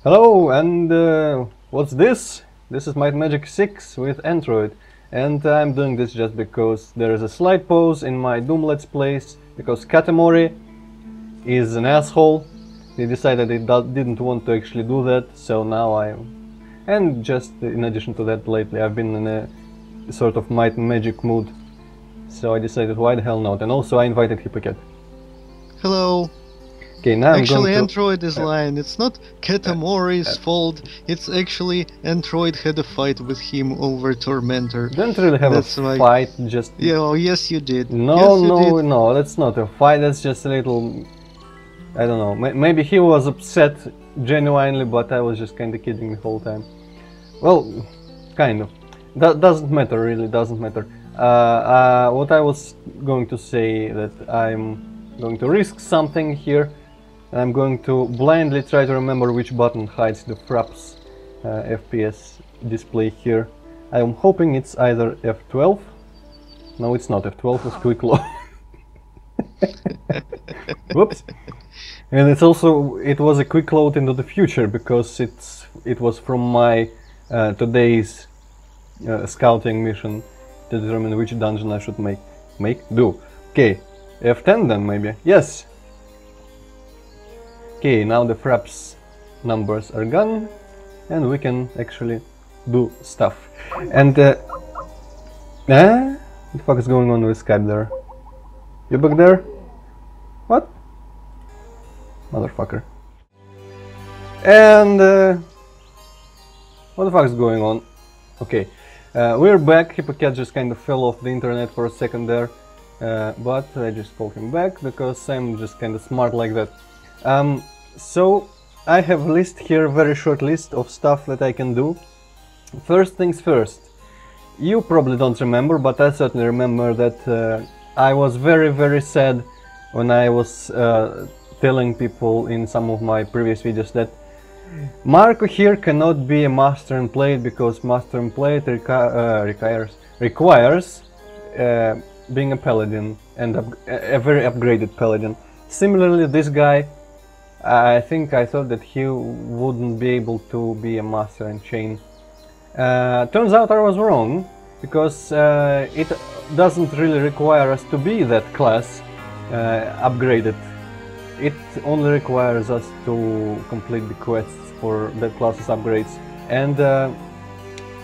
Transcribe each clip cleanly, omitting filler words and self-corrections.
Hello, and what's this? This is Might and Magic 6 with Antroid, and I'm doing this just because there is a slight pause in my Doom Let's Plays, because Katamori is an asshole. He decided he didn't want to actually do that, so now and just in addition to that, lately I've been in a sort of Might and Magic mood, so I decided why the hell not, and also I invited Hippocat. Hello. Okay, now Actually, I'm going to... Antroid is lying. It's not Katamori's fault. It's actually Antroid had a fight with him over Tormentor. Don't really have That's a why... fight, just... Yeah, oh, yes you did. No, yes, you did. no, that's not a fight, that's just a little... I don't know, maybe he was upset genuinely, but I was just kinda kidding the whole time. Well, kind of. That doesn't matter, really, doesn't matter. What I was going to say, that I'm going to risk something here. I'm going to blindly try to remember which button hides the Fraps FPS display here. I'm hoping it's either F12. No, it's not F12, it's quick load. Whoops. And it was a quick load into the future, because it was from my today's scouting mission to determine which dungeon I should do. Okay, F10 then maybe. Yes. Okay, now the Fraps numbers are gone, and we can actually do stuff. And what the fuck is going on with Skype there? You back there? What? Motherfucker. And what the fuck is going on? Okay, we're back. Hippocat just kind of fell off the internet for a second there, but I just called him back because I'm just kind of smart like that. So I have a list here, a very short list of stuff that I can do. First things first, you probably don't remember, but I certainly remember that I was very sad when I was telling people in some of my previous videos that Marco here cannot be a Master and Plate, because Master and Plate requires being a Paladin, and a very upgraded Paladin. Similarly, this guy, I thought that he wouldn't be able to be a Master and Chain. Turns out I was wrong, because it doesn't really require us to be that class upgraded. It only requires us to complete the quests for that class's upgrades. And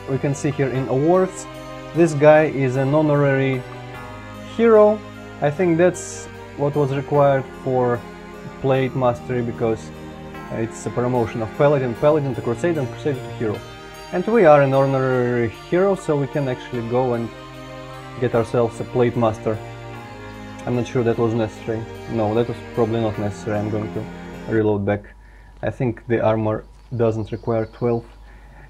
we can see here in awards, this guy is an honorary hero. I think that's what was required for Plate Mastery, because it's a promotion of Paladin to Crusader, and Crusader to Hero. And we are an honorary hero, so we can actually go and get ourselves a Plate Master. I'm not sure that was necessary. No, that was probably not necessary. I'm going to reload back. I think the armor doesn't require 12.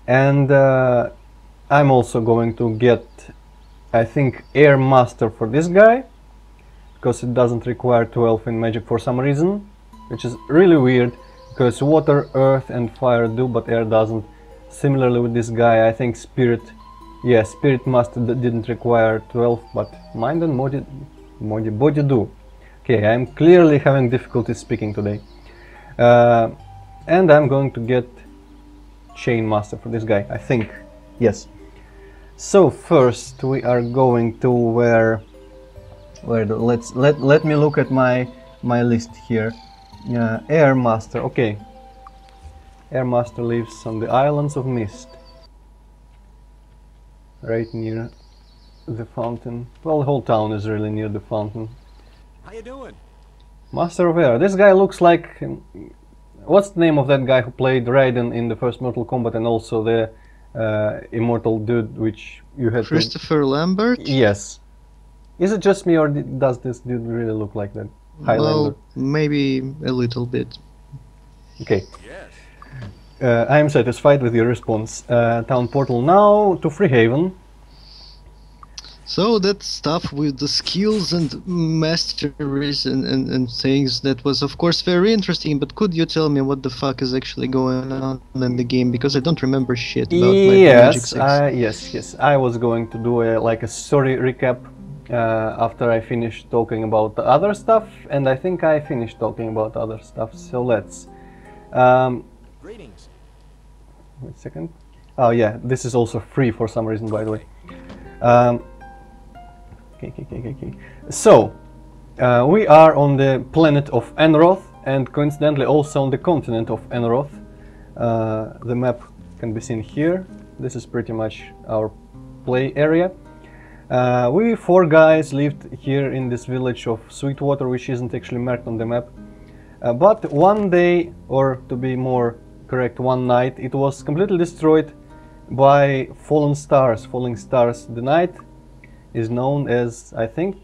And I'm also going to get, I think, Air Master for this guy, because it doesn't require 12 in Magic for some reason, which is really weird, because water, earth and fire do, but air doesn't. Similarly with this guy, I think Spirit Master didn't require 12, but Mind and Body do. Okay, I'm clearly having difficulty speaking today. And I'm going to get Chain Master for this guy, I think. Yes. So first we are going to let me look at my list here. Air Master, okay. Air Master lives on the Islands of Mist, right near the fountain. Well, the whole town is really near the fountain. How you doing? Master of Air. This guy looks like... what's the name of that guy who played Raiden in the first Mortal Kombat, and also the immortal dude which you had Christopher Lambert? Yes. Is it just me, or does this dude really look like that? Highlander? Well, maybe a little bit. Okay. Yes. I am satisfied with your response. Town portal now to Freehaven. So that stuff with the skills and masteries and things, that was of course very interesting, but could you tell me what the fuck is actually going on in the game, because I don't remember shit about Magic 6. Yes, I was going to do a story recap after I finished talking about the other stuff, and I think I finished talking about other stuff, so let's... Greetings. Wait a second. Oh yeah, this is also free for some reason, by the way. Okay. So, we are on the planet of Enroth, and coincidentally also on the continent of Enroth. The map can be seen here. This is pretty much our play area. We four guys lived here in this village of Sweetwater, which isn't actually marked on the map. But one day, or to be more correct, one night, it was completely destroyed by fallen stars. Falling stars. The night is known as, I think,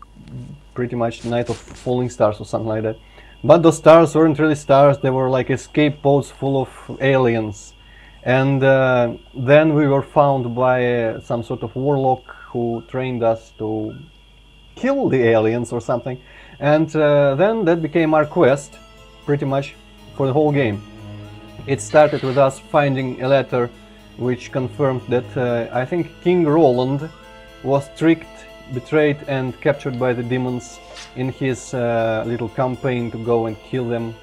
pretty much Night of Falling Stars or something like that. But those stars weren't really stars, they were like escape pods full of aliens. And then we were found by some sort of warlock who trained us to kill the aliens or something. And then that became our quest, pretty much, for the whole game. It started with us finding a letter which confirmed that I think King Roland was tricked, betrayed and captured by the demons in his little campaign to go and kill them.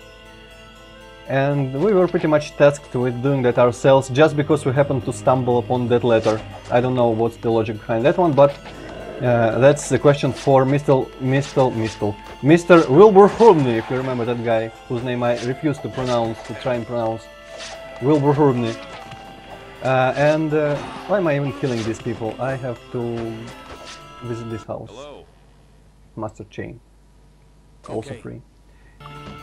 And we were pretty much tasked with doing that ourselves just because we happened to stumble upon that letter. I don't know what's the logic behind that one, but that's the question for Mr. Wilbur Hurney, if you remember that guy, whose name I refuse to try and pronounce. Wilbur Hurney. Why am I even killing these people? I have to visit this house. Hello. Master Chain. Okay. Also free.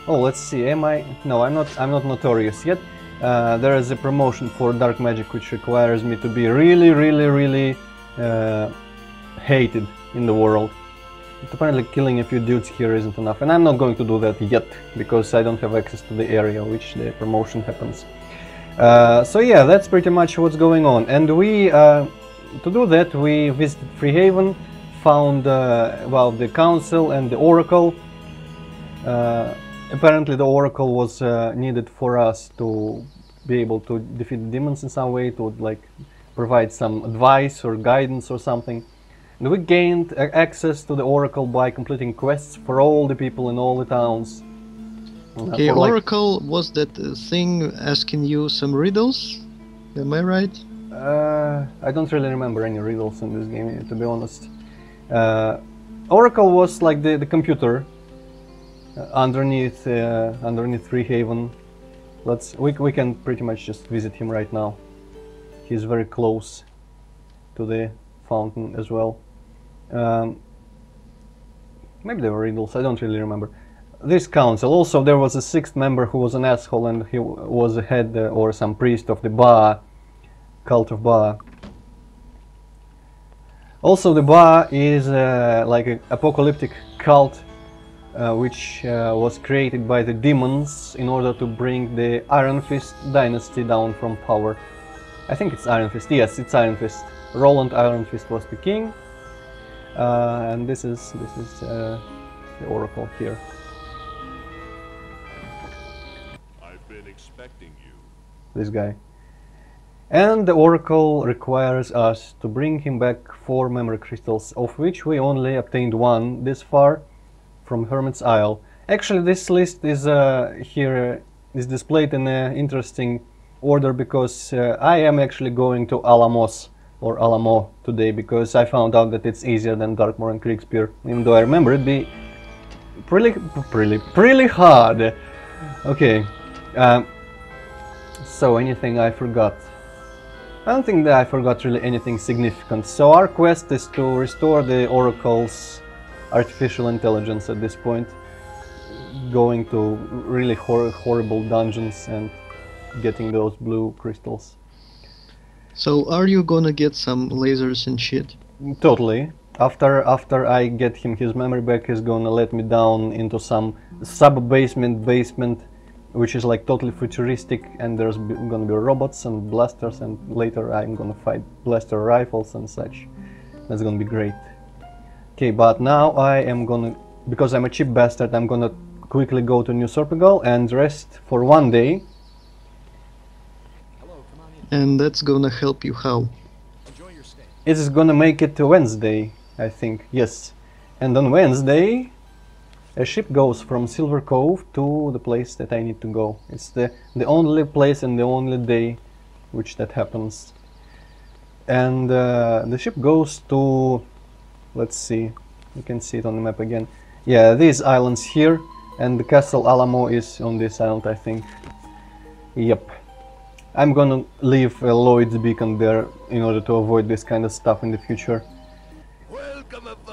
Oh, let's see. Am I? No, I'm not notorious yet. There is a promotion for dark magic which requires me to be really hated in the world. But apparently killing a few dudes here isn't enough, and I'm not going to do that yet because I don't have access to the area which the promotion happens. So yeah, that's pretty much what's going on. And we, to do that, we visited Freehaven, found well, the council and the oracle. Apparently the oracle was needed for us to be able to defeat the demons in some way, to like provide some advice or guidance or something. And we gained access to the oracle by completing quests for all the people in all the towns. Okay, oracle was that thing asking you some riddles? Am I right? I don't really remember any riddles in this game, to be honest. Oracle was like the computer underneath Freehaven. We can pretty much just visit him right now. He's very close to the fountain as well. Maybe there were riddles, I don't really remember. This council, also there was a sixth member who was an asshole, and he was a head or some priest of the Ba, cult of Ba. Also the Ba is like an apocalyptic cult which was created by the demons in order to bring the Iron Fist dynasty down from power. I think it's Iron Fist, yes, it's Iron Fist. Roland Iron Fist was the king, and this is the oracle here. Expecting you. This guy. And the oracle requires us to bring him back 4 memory crystals, of which we only obtained 1 this far from Hermit's Isle. Actually, this list is here is displayed in an interesting order because I am actually going to Alamos or Alamo today because I found out that it's easier than Darkmoor and Kriegspire, even though I remember it'd be pretty hard. Okay. So anything I forgot? I don't think that I forgot really anything significant. So our quest is to restore the oracle's artificial intelligence at this point, going to really horrible dungeons and getting those blue crystals. So are you gonna get some lasers and shit? Totally. After I get him his memory back, he's gonna let me down into some sub-basement which is like totally futuristic, and there's gonna be robots and blasters, and later I'm gonna fight blaster rifles and such. That's gonna be great. Okay, but now I am gonna, because I'm a cheap bastard, I'm gonna quickly go to New Sorpegal and rest for 1 day. And that's gonna help you how? Enjoy your stay. It is gonna make it to Wednesday, I think, yes. And on Wednesday a ship goes from Silver Cove to the place that I need to go. It's the only place and the only day which that happens. And the ship goes to, let's see, you can see it on the map again. Yeah, these islands here, and the castle Alamo is on this island, I think. Yep. I'm gonna leave a Lloyd's beacon there in order to avoid this kind of stuff in the future.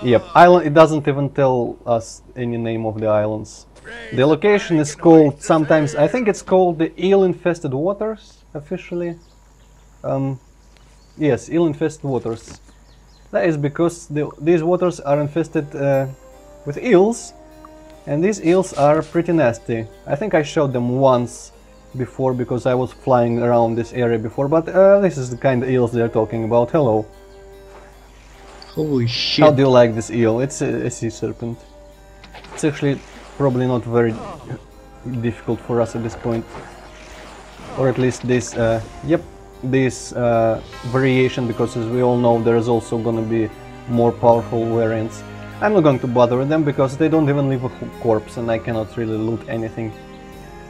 Yep, island. It doesn't even tell us any name of the islands. The location is called sometimes, I think it's called the eel-infested waters officially. Yes, eel-infested waters. That is because these waters are infested with eels, and these eels are pretty nasty. I think I showed them once before because I was flying around this area before, but this is the kind of eels they're talking about. Hello. Holy shit. How do you like this eel? It's a sea serpent. It's actually probably not very difficult for us at this point. Or at least this, yep, this variation, because as we all know there is also gonna be more powerful variants. I'm not going to bother with them because they don't even leave a corpse and I cannot really loot anything.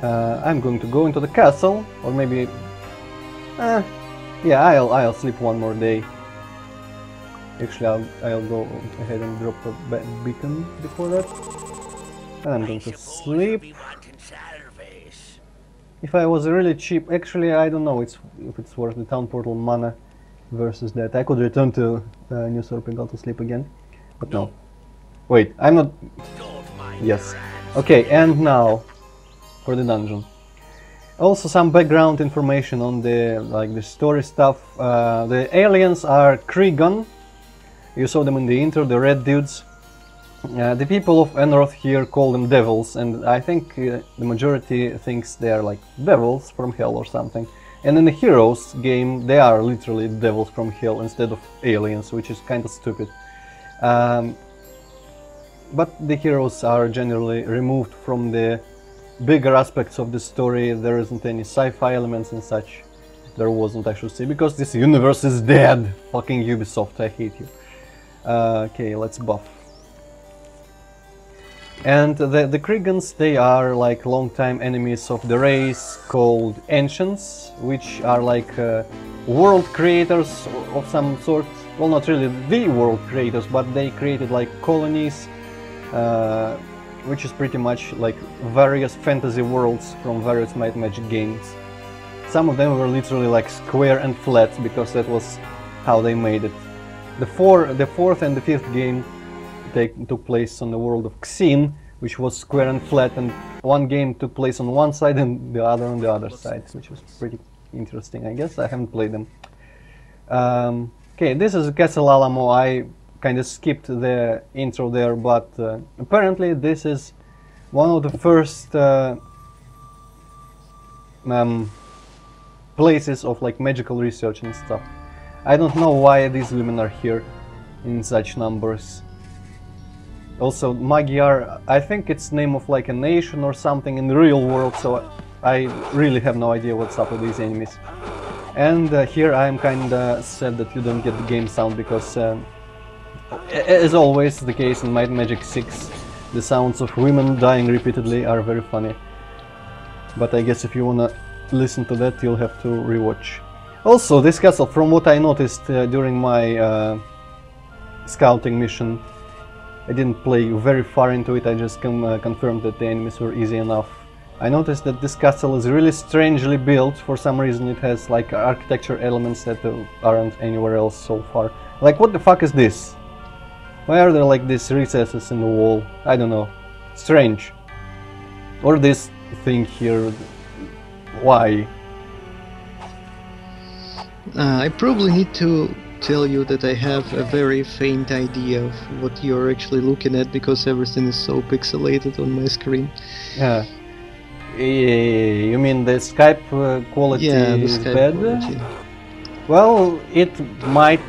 I'm going to go into the castle, or maybe... yeah, I'll sleep one more day. Actually, I'll go ahead and drop a beacon before that. And I'm going to sleep. If I was really cheap, actually I don't know if it's worth the town portal mana versus that. I could return to New Sorp and go to sleep again, but no. Wait, I'm not... Yes. Okay, and now for the dungeon. Also some background information on the story stuff. The aliens are Kregan. You saw them in the intro, the red dudes. The people of Antroid here call them devils, and I think the majority thinks they are like devils from hell or something. And in the Heroes game, they are literally devils from hell instead of aliens, which is kind of stupid. But the heroes are generally removed from the bigger aspects of the story. There isn't any sci-fi elements and such. There wasn't, I should say, because this universe is dead. Fucking Ubisoft, I hate you. Okay, let's buff. And the Krigans, they are like long-time enemies of the race called Ancients, which are like world creators of some sort. Well, not really the world creators, but they created like colonies, which is pretty much like various fantasy worlds from various Might and Magic games. Some of them were literally like square and flat, because that was how they made it. The fourth and the fifth game took place on the world of Xin, which was square and flat, and one game took place on one side and the other on the other side, which was pretty interesting, I guess. I haven't played them. Okay, this is Castle Alamo. I kind of skipped the intro there, but apparently this is one of the first places of like magical research and stuff. I don't know why these women are here in such numbers. Also, Magyar, I think it's name of like a nation or something in the real world, so I really have no idea what's up with these enemies. And here I am kinda sad that you don't get the game sound, because as always the case in Might and Magic 6, the sounds of women dying repeatedly are very funny. But I guess if you wanna listen to that, you'll have to rewatch. Also, this castle, from what I noticed during my scouting mission, I didn't play very far into it, I just confirmed that the enemies were easy enough. I noticed that this castle is really strangely built. For some reason it has like architecture elements that aren't anywhere else so far. Like, what the fuck is this? Why are there like these recesses in the wall? I don't know. Strange. Or this thing here. Why? I probably need to tell you that I have a very faint idea of what you're actually looking at, because everything is so pixelated on my screen. Yeah. You mean the Skype quality is bad? Quality. Well, it might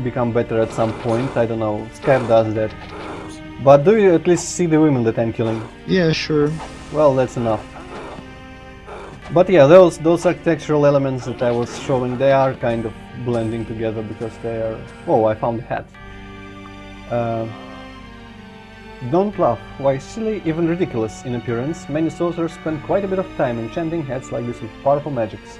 become better at some point, I don't know. Skype does that. But do you at least see the women that I'm killing? Yeah, sure. Well, that's enough. But yeah, those architectural elements that I was showing, they are kind of blending together, because they are... Oh, I found a hat. Don't laugh. Why silly, even ridiculous in appearance, many sorcerers spend quite a bit of time enchanting hats like this with powerful magics.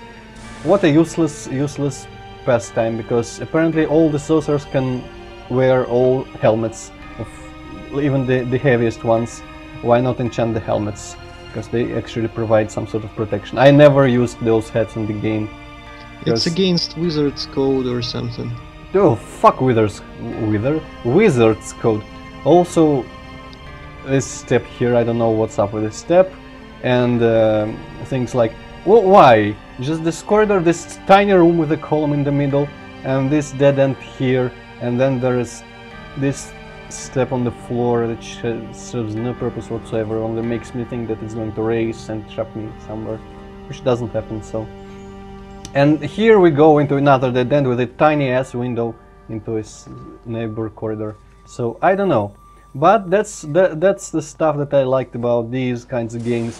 what a useless pastime, because apparently all the sorcerers can wear all helmets, of even the heaviest ones. Why not enchant the helmets? Because they actually provide some sort of protection. I never used those hats in the game. It's against Wizard's Code or something. Oh, fuck Wizard's Code. Also, this step here, I don't know what's up with this step. And things like, well, why? Just this corridor, this tiny room with a column in the middle, and this dead end here, and then there is this step on the floor that serves no purpose whatsoever, only makes me think that it's going to race and trap me somewhere, which doesn't happen, so. And here we go into another dead end with a tiny ass window into his neighbor corridor. So I don't know, but that's the stuff that I liked about these kinds of games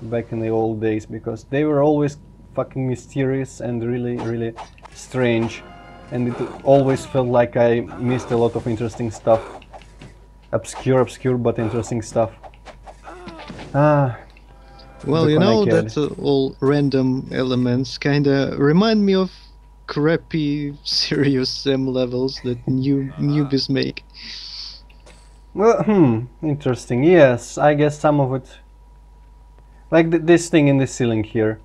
back in the old days, because they were always fucking mysterious and really strange, and it always felt like I missed a lot of interesting stuff. Obscure but interesting stuff. Well, you know that all random elements kinda remind me of crappy serious SEM levels that newbies make. Well, interesting. Yes, I guess some of it, like this thing in the ceiling here,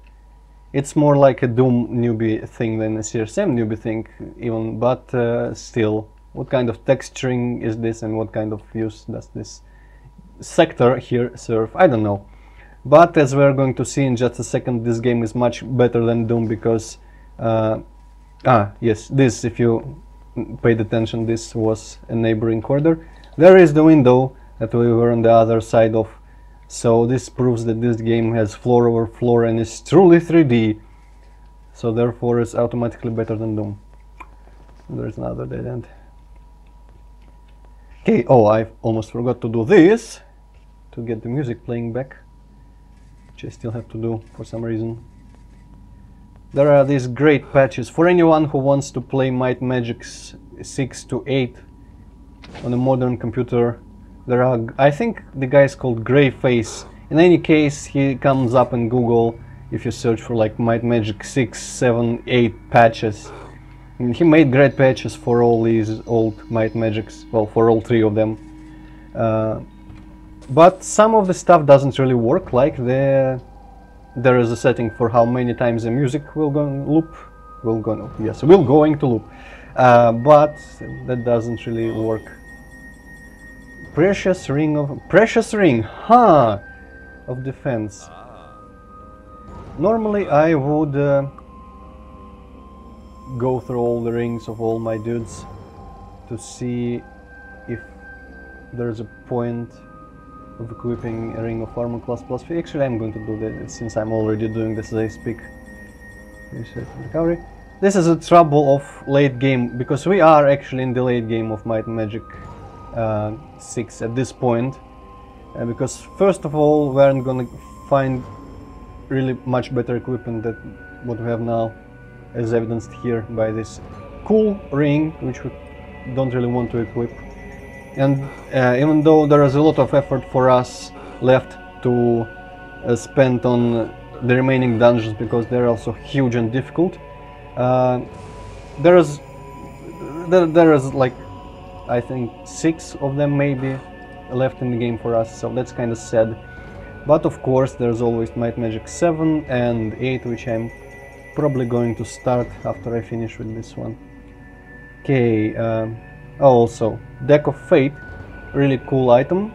it's more like a Doom newbie thing than a CSM newbie thing even, but still, what kind of texturing is this and what kind of use does this sector here serve? I don't know. But as we're going to see in just a second, this game is much better than Doom, because yes, this, if you paid attention, this was a neighboring corridor. There is the window that we were on the other side of, so this proves that this game has floor over floor and is truly 3D, so therefore it's automatically better than Doom. There's another dead end. Okay, oh, I almost forgot to do this to get the music playing back, which I still have to do for some reason. There are these great patches for anyone who wants to play Might and Magic 6 to 8 on a modern computer. There are, I think the guy is called Greyface. In any case, he comes up in Google if you search for like Might and Magic 6, 7, 8 patches. And he made great patches for all these old Might and Magics, well, for all three of them. But some of the stuff doesn't really work, like there is a setting for how many times the music will go in loop. Will going to loop. But that doesn't really work. Precious ring, huh, of defense. Normally I would go through all the rings of all my dudes to see if there's a point of equipping a ring of armor class plus 3. Actually, I'm going to do that since I'm already doing this as I speak. Reset recovery. This is a trouble of late game, because we are actually in the late game of Might and Magic 6 at this point. Because first of all, we aren't gonna find really much better equipment than what we have now, as evidenced here by this cool ring, which we don't really want to equip. And even though there is a lot of effort for us left to spend on the remaining dungeons, because they're also huge and difficult, there is like, I think 6 of them maybe left in the game for us, so that's kind of sad. But of course there's always Might Magic 7 and 8, which I'm probably going to start after I finish with this one. Okay, also Deck of Fate, really cool item.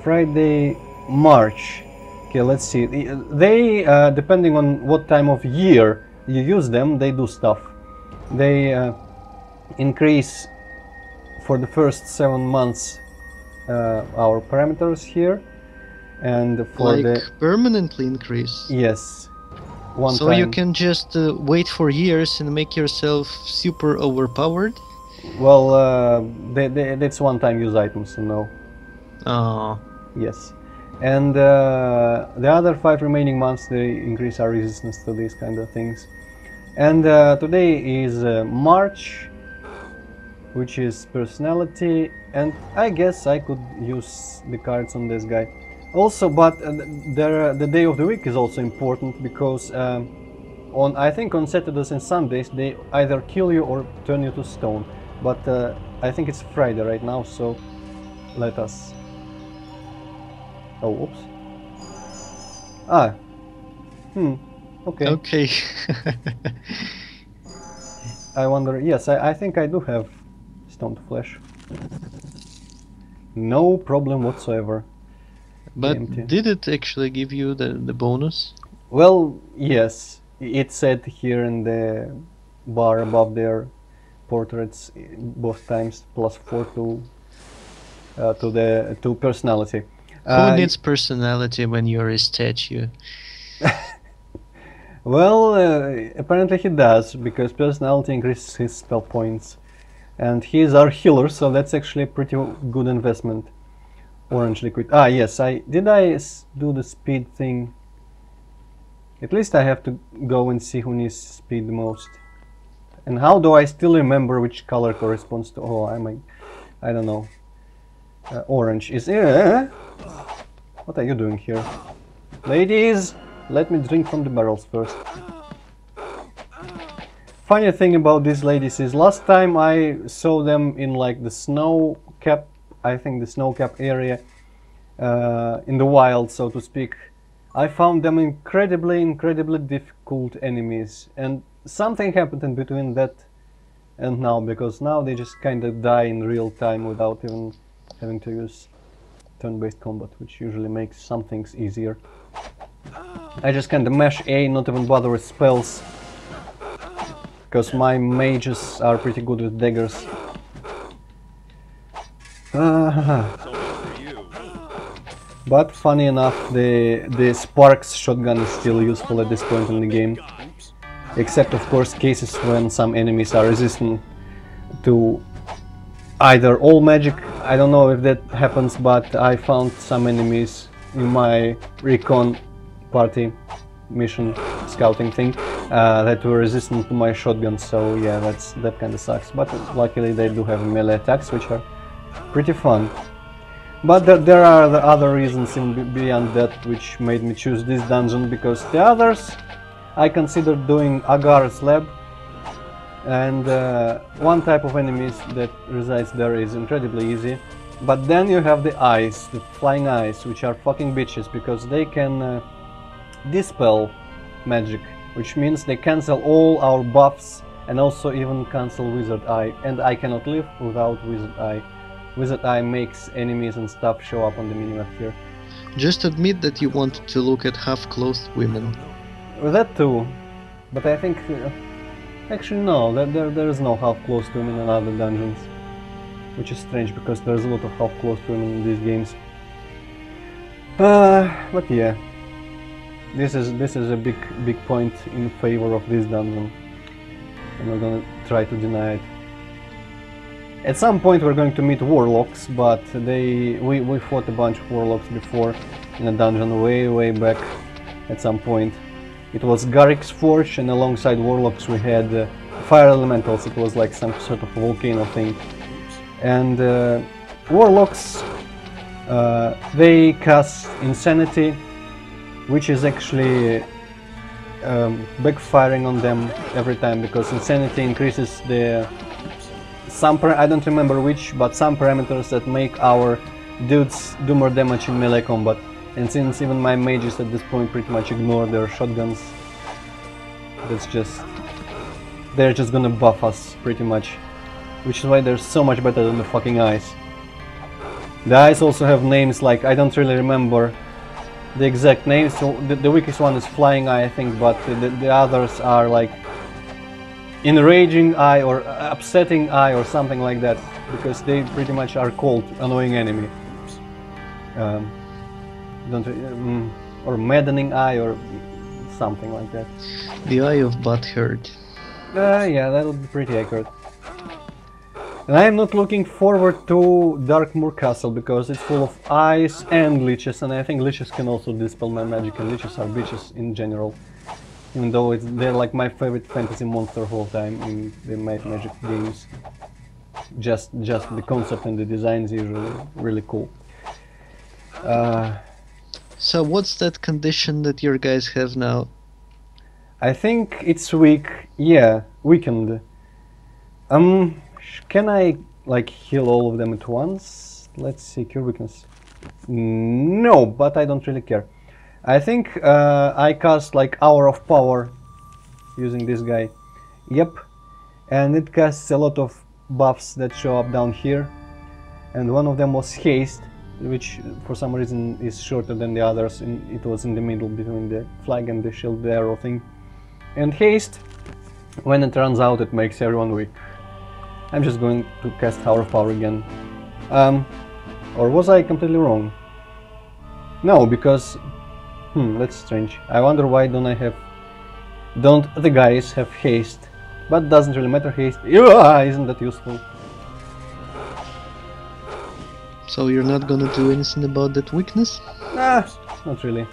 Friday March. Okay, let's see. They depending on what time of year you use them, they do stuff. They increase for the first 7 months our parameters here, and for like permanently increase. Yes. One so time. You can just wait for years and make yourself super overpowered? Well, that's one-time use items, so no. Oh. Yes. And the other 5 remaining months, they increase our resistance to these kind of things. And today is March, which is personality, and I guess I could use the cards on this guy. Also, but the day of the week is also important because I think on Saturdays and Sundays they either kill you or turn you to stone. But I think it's Friday right now, so let us. Oh, oops. Ah. Okay. Okay. I wonder. Yes, I think I do have stoned flesh. No problem whatsoever. But Empty. did it actually give you the bonus? Well, yes. It said here in the bar above their portraits both times +4 to personality. Who needs personality when you're a statue? Well, apparently he does, because personality increases his spell points. And he is our healer, so that's actually a pretty good investment. Orange liquid. Ah, yes, did I do the speed thing? At least I have to go and see who needs speed the most. And how do I still remember which color corresponds to... Oh, I don't know. Orange is... What are you doing here? Ladies, let me drink from the barrels first. Funny thing about these ladies is last time I saw them in like the snow cap, I think the snow cap area, in the wild, so to speak. I found them incredibly difficult enemies, and something happened in between that and now, because now they just kind of die in real time without even having to use turn-based combat, which usually makes some things easier. I just kind of mash A, not even bother with spells, because my mages are pretty good with daggers. But funny enough, the Sparks shotgun is still useful at this point in the game. Except of course cases when some enemies are resistant to either all magic. I don't know if that happens, but I found some enemies in my recon party mission scouting thing that were resistant to my shotgun, so yeah, that kind of sucks. But luckily they do have melee attacks, which are pretty fun. But there are the other reasons beyond that which made me choose this dungeon, because the others I considered doing Agar's lab, and one type of enemies that resides there is incredibly easy. But then you have the eyes, the flying eyes, which are fucking bitches, because they can dispel magic, which means they cancel all our buffs and also even cancel Wizard Eye, and I cannot live without Wizard Eye. Wizard Eye makes enemies and stuff show up on the minimap here. Just admit that you wanted to look at half-clothed women. That too, but I think actually no, there is no half-clothed women in other dungeons, which is strange because there's a lot of half-clothed women in these games. But yeah, this is a big point in favor of this dungeon. I'm not gonna try to deny it. At some point we're going to meet warlocks, but we fought a bunch of warlocks before in a dungeon way back at some point. It was Garrick's Forge, and alongside warlocks we had fire elementals. It was like some sort of volcano thing. And warlocks, they cast Insanity, which is actually backfiring on them every time, because Insanity increases the I don't remember which, but some parameters that make our dudes do more damage in melee combat. And since even my mages at this point pretty much ignore their shotguns, they're just gonna buff us pretty much, which is why they're so much better than the fucking eyes. The eyes also have names like, I don't really remember the exact names, so the weakest one is Flying Eye, I think, but the others are like Enraging Eye or Upsetting Eye or something like that, because they pretty much are called Annoying Enemy. Or Maddening Eye or something like that. The Eye of Butthurt. Yeah, that would be pretty accurate. And I am not looking forward to Darkmoor Castle, because it's full of eyes and leeches, and I think leeches can also dispel my magic, and leeches are bitches in general. Even though they're like my favorite fantasy monster of all time in the magic games. Just the concept and the design is usually really cool. So what's that condition that your guys have now? I think it's weak. Yeah, weakened. Can I like heal all of them at once? Let's see, cure weakness. No, but I don't really care. I think I cast like Hour of Power using this guy. Yep, and it casts a lot of buffs that show up down here. And one of them was Haste, which for some reason is shorter than the others. It was in the middle between the flag and the shield, the arrow thing. And Haste, when it runs out, it makes everyone weak. I'm just going to cast Hour of Power again. Or was I completely wrong? No, because... that's strange. I wonder why don't the guys have Haste? But doesn't really matter, Haste. Isn't that useful? So you're not gonna do anything about that weakness? Nah, not really.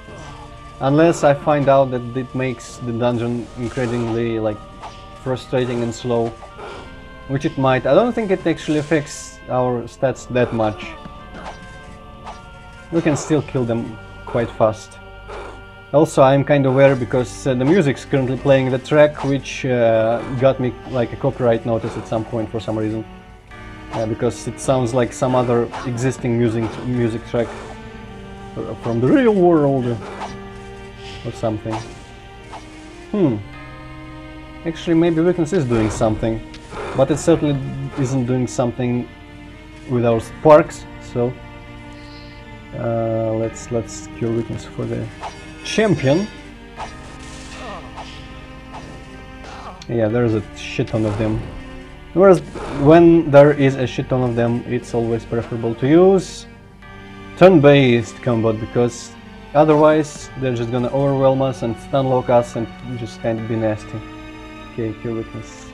Unless I find out that it makes the dungeon incredibly like frustrating and slow, which it might. I don't think it actually affects our stats that much. We can still kill them quite fast. Also, I'm kind of aware because the music's currently playing the track, which got me like a copyright notice at some point for some reason. Because it sounds like some other existing music track from the real world or something. Actually, maybe weakness is doing something, but it certainly isn't doing something with our sparks. So let's cure weakness for the champion. Yeah, there's a shit ton of them. Whereas when there is a shit ton of them, it's always preferable to use turn-based combat, because otherwise they're just gonna overwhelm us and stun lock us and just kind of be nasty. Okay, cure weakness.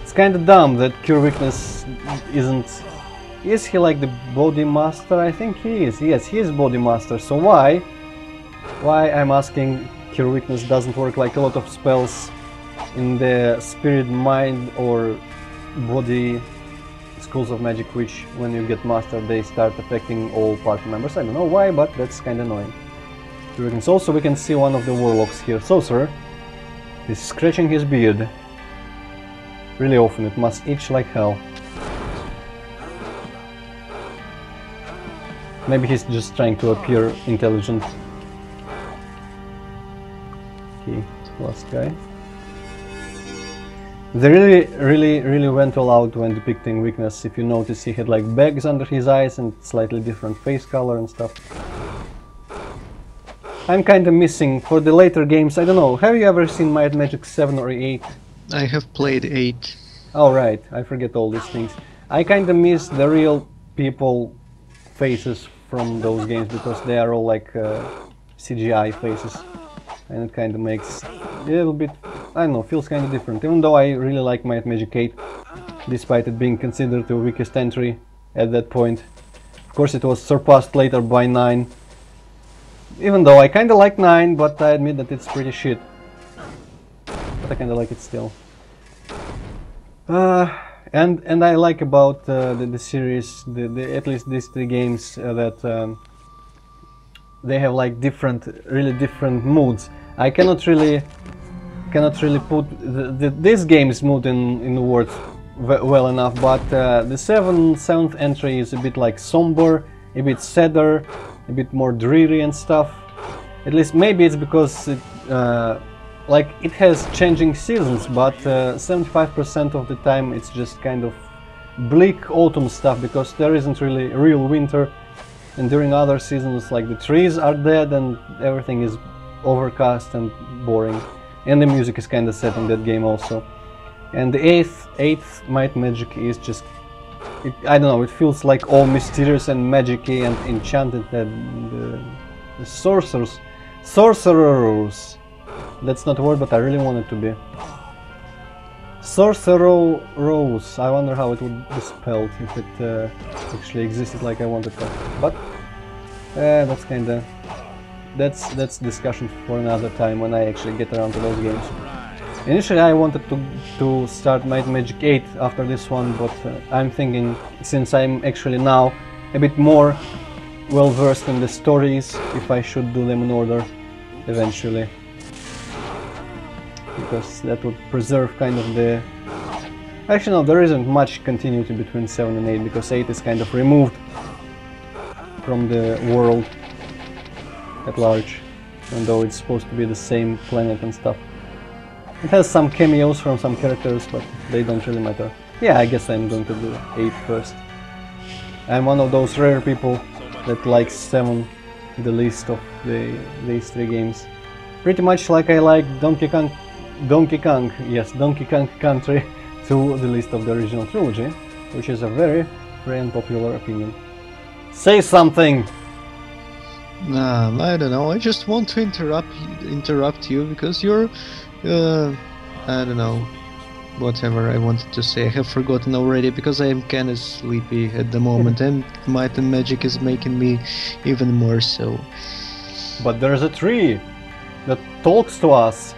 It's kind of dumb that cure weakness isn't... Is he like the body master? I think he is. Yes, he is body master. So why I'm asking, cure weakness doesn't work like a lot of spells in the spirit, mind or body schools of magic, which when you get mastered they start affecting all party members. I don't know why, but that's kind of annoying. Also we can see one of the warlocks here. Sorcerer is scratching his beard really often. It must itch like hell. Maybe he's just trying to appear intelligent. Okay, last guy. They really went all out when depicting weakness. If you notice, he had like bags under his eyes and slightly different face color and stuff. I'm kinda missing for the later games. I don't know, have you ever seen Might and Magic 7 or 8? I have played 8. Oh right, I forget all these things. I kinda miss the real people faces from those games, because they are all like CGI faces, and it kinda makes a little bit, I don't know, feels kinda different, even though I really like Might and Magic 8, despite it being considered the weakest entry at that point. Of course it was surpassed later by 9, even though I kinda like 9, but I admit that it's pretty shit. But I kinda like it still. And I like about the series, at least these 3 games, that they have like really different moods. I cannot really put this game's mood in words well enough, but the 7th entry is a bit like somber, a bit sadder, a bit more dreary and stuff. At least maybe it's because it, like it has changing seasons, but 75% of the time it's just kind of bleak autumn stuff, because there isn't really real winter, and during other seasons like the trees are dead and everything is overcast and boring, and the music is kind of sad in that game also. And the 8th Might Magic is just, I don't know, it feels like all mysterious and magic-y and enchanted, that the sorcerers, that's not a word, but I really want it to be. Sorcerers, I wonder how it would be spelled if it actually existed like I wanted to. But that's kinda, that's discussion for another time when I actually get around to those games. Initially I wanted to start Might and Magic 8 after this one, but I'm thinking, since I'm actually now a bit more well versed in the stories if I should do them in order eventually, because that would preserve kind of the... Actually no, there isn't much continuity between 7 and 8 because 8 is kind of removed from the world at large, even though it's supposed to be the same planet and stuff. It has some cameos from some characters, but they don't really matter. Yeah, I guess I'm going to do 8 first. I'm one of those rare people that likes 7 the least of these 3 games. Pretty much like I like Donkey Kong Country to the least of the original trilogy, which is a very unpopular opinion. Say something! I don't know. I just want to interrupt you because you're, I don't know, whatever I wanted to say. I have forgotten already because I am kind of sleepy at the moment, and Might and Magic is making me even more so. But there's a tree that talks to us.